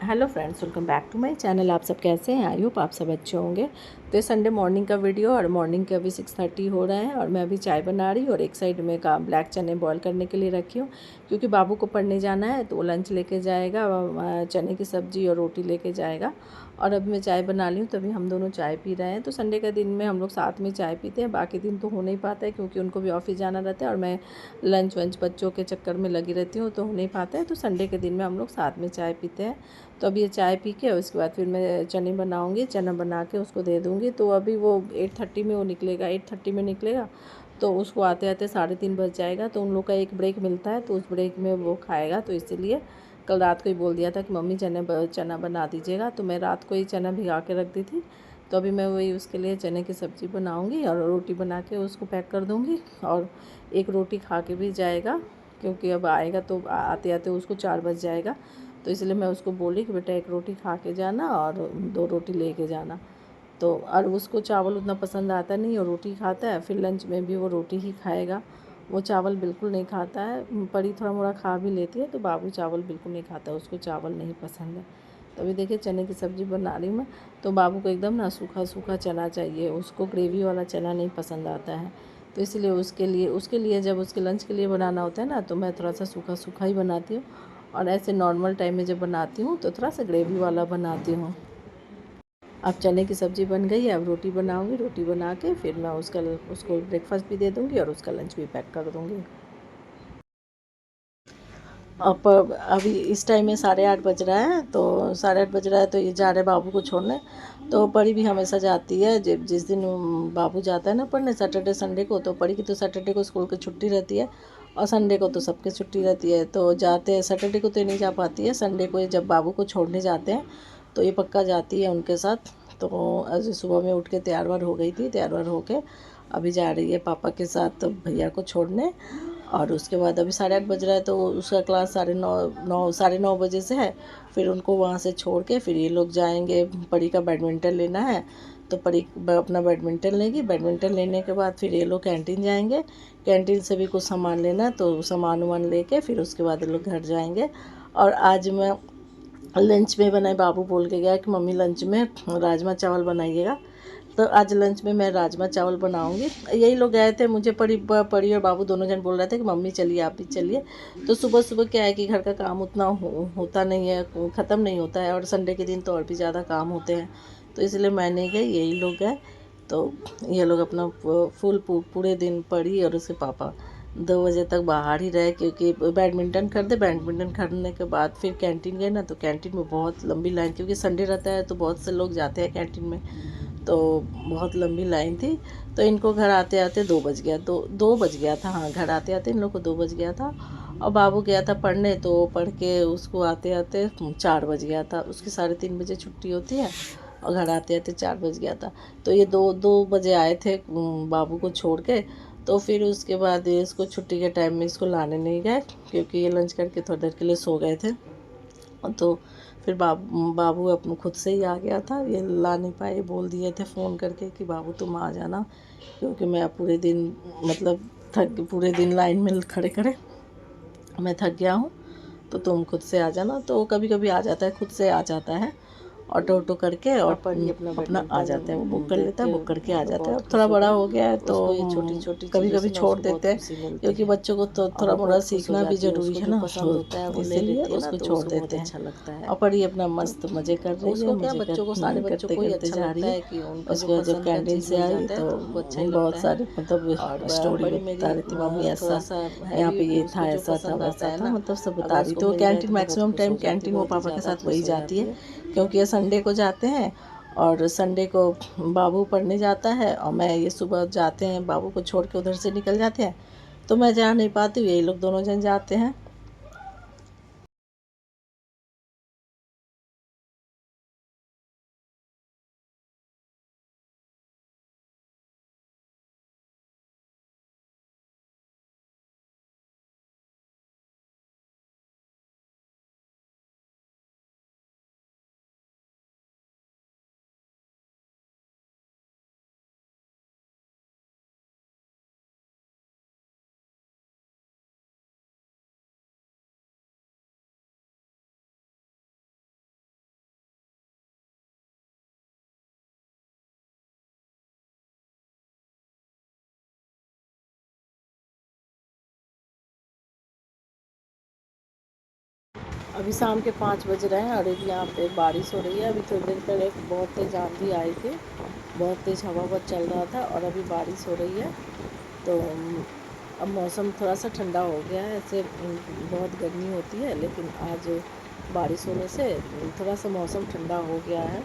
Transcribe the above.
Hello friends, welcome back to my channel. आप सब कैसे हैं? आई होप आप सब अच्छे होंगे। तो ये संडे मॉर्निंग का वीडियो और मॉर्निंग के अभी 6:30 हो रहे हैं और मैं अभी चाय बना रही हूँ और एक साइड में का ब्लैक चने बॉईल करने के लिए रखी हूँ, क्योंकि बाबू को पढ़ने जाना है तो वो लंच लेके जाएगा, चने की सब्ज़ी और रोटी लेके जाएगा। और अब मैं चाय बना ली हूँ, तभी हम दोनों चाय पी रहे हैं। तो संडे का दिन में हम लोग साथ में चाय पीते हैं, बाकी दिन तो हो नहीं पाता है क्योंकि उनको भी ऑफिस जाना रहता है और मैं लंच वंच बच्चों के चक्कर में लगी रहती हूँ, तो हो नहीं पाता है। तो संडे के दिन में हम लोग साथ में चाय पीते हैं। तो अब ये चाय पी के उसके बाद फिर मैं चने बनाऊँगी, चना बना के उसको दे दूँगी। तो अभी वो 8:30 में वो निकलेगा, 8:30 में निकलेगा तो उसको आते आते 3:30 बज जाएगा। तो उन लोग का एक ब्रेक मिलता है, तो उस ब्रेक में वो खाएगा। तो इसीलिए कल रात को ही बोल दिया था कि मम्मी चना बना दीजिएगा, तो मैं रात को ही चना भिगा के रख दी थी। तो अभी मैं वही उसके लिए चने की सब्ज़ी बनाऊँगी और रोटी बना के उसको पैक कर दूँगी। और एक रोटी खा के भी जाएगा, क्योंकि अब आएगा तो आते आते उसको 4 बज जाएगा। तो इसलिए मैं उसको बोली कि बेटा एक रोटी खा के जाना और 2 रोटी लेके जाना। तो और उसको चावल उतना पसंद आता नहीं और रोटी खाता है, फिर लंच में भी वो रोटी ही खाएगा। वो चावल बिल्कुल नहीं खाता है। परी थोड़ा मोड़ा खा भी लेती है, तो बाबू चावल बिल्कुल नहीं खाता, उसको चावल नहीं पसंद है। तो अभी देखिए चने की सब्ज़ी बना रही हूँ मैं। तो बाबू को एकदम ना सूखा सूखा चना चाहिए, उसको ग्रेवी वाला चना नहीं पसंद आता है। तो इसलिए उसके लिए जब उसके लंच के लिए बनाना होता है ना, तो मैं थोड़ा सा सूखा सूखा ही बनाती हूँ। और ऐसे नॉर्मल टाइम में जब बनाती हूँ तो थोड़ा सा ग्रेवी वाला बनाती हूँ। अब चने की सब्ज़ी बन गई है, अब रोटी बनाऊँगी। रोटी बना के फिर मैं उसको ब्रेकफास्ट भी दे दूँगी और उसका लंच भी पैक कर दूँगी। अब अभी इस टाइम में 8:30 बज रहा है, तो 8:30 बज रहा है तो ये जा रहे बाबू को छोड़ने। तो परी भी हमेशा जाती है, जब जिस दिन बाबू जाता है ना पढ़ने, सैटरडे संडे को। तो परी की तो सैटरडे को स्कूल की छुट्टी रहती है और संडे को तो सबकी छुट्टी रहती है। तो जाते हैं, सैटरडे को तो नहीं जा पाती है, संडे को जब बाबू को छोड़ने जाते हैं तो ये पक्का जाती है उनके साथ। तो आज सुबह में उठ के तैयार वार हो गई थी, तैयार वार होके अभी जा रही है पापा के साथ भैया को छोड़ने। और उसके बाद अभी 8:30 बज रहा है, तो उसका क्लास 9:30 बजे से है। फिर उनको वहाँ से छोड़ के फिर ये लोग जाएंगे, परी का बैडमिंटन लेना है। तो परी अपना बैडमिंटन लेगी, बैडमिंटन लेने के बाद फिर ये लोग कैंटीन जाएंगे। कैंटीन से भी कुछ सामान लेना है, तो सामान वामान लेके फिर उसके बाद ये लोग घर जाएंगे। और आज मैं लंच में बनाए, बाबू बोल के गया कि मम्मी लंच में राजमा चावल बनाइएगा। तो आज लंच में मैं राजमा चावल बनाऊंगी। यही लोग गए थे, मुझे परी और बाबू दोनों जन बोल रहे थे कि मम्मी चलिए, आप भी चलिए। तो सुबह सुबह क्या है कि घर का काम उतना होता नहीं है, ख़त्म नहीं होता है, और संडे के दिन तो और भी ज़्यादा काम होते हैं। तो इसलिए मैं नहीं गई, यही लोग गए। तो ये लोग अपना पूरे दिन परी और उसके पापा 2 बजे तक बाहर ही रहे, क्योंकि बैडमिंटन खरीदने के बाद फिर कैंटीन गए ना, तो कैंटीन में बहुत लंबी लाइन, क्योंकि संडे रहता है तो बहुत से लोग जाते हैं कैंटीन में। तो बहुत लंबी लाइन थी। तो इनको घर आते आते 2 बज गया, 2 बज गया था। हाँ, घर आते आते इन लोग को 2 बज गया था। और बाबू गया था पढ़ने, तो पढ़ के उसको आते आते 4 बज गया था। उसकी 3:30 बजे छुट्टी होती है और घर आते आते 4 बज गया था। तो ये दो दो बजे आए थे बाबू को छोड़ के। तो फिर उसके बाद ये इसको छुट्टी के टाइम में इसको लाने नहीं गए, क्योंकि ये लंच करके थोड़ी देर के लिए सो गए थे। तो फिर बाबू अपने खुद से ही आ गया था, ये ला नहीं पाए। बोल दिए थे फ़ोन करके कि बाबू तुम आ जाना, क्योंकि मैं पूरे दिन मतलब पूरे दिन लाइन में खड़े खड़े मैं थक गया हूँ। तो तुम खुद से आ जाना। तो कभी कभी आ जाता है, खुद से आ जाता है, ऑटो करके और अपना आ जाता है। वो बुक कर लेता है, बुक करके आ जाता है। अब थोड़ा बड़ा हो गया है तो छोटी छोटी कभी कभी छोड़ देते हैं, क्योंकि बच्चों को तो थोड़ा मोड़ा सीखना भी ज़रूरी है ना, इसीलिए उसको छोड़ देते हैं। और पर ये अपना मस्त मज़े कर रही है, मज़े करते करते जा रही है। उसके बाद जब कैंटीन से आई तो बहुत सारे मतलब स्टोरी बता रही थी, मम्मी ऐसा यहाँ पे ये था, ऐसा था, वैसा था, मतलब सब बता रही। तो कैंटीन मैक्सिमम टाइम कैंटीन वो पापा के साथ वही जाती है, क्योंकि ये संडे को जाते हैं और संडे को बाबू पढ़ने जाता है और मैं ये सुबह जाते हैं, बाबू को छोड़ के उधर से निकल जाते हैं। तो मैं जा नहीं पाती हूँ, यही लोग दोनों जन जाते हैं। अभी शाम के 5 बज रहे हैं और अभी यहाँ पे बारिश हो रही है। अभी थोड़ी देर पहले बहुत तेज़ आंधी आई थी, बहुत तेज़ हवा बहुत चल रहा था और अभी बारिश हो रही है। तो अब मौसम थोड़ा सा ठंडा हो गया है। ऐसे बहुत गर्मी होती है, लेकिन आज बारिश होने से थोड़ा सा मौसम ठंडा हो गया है।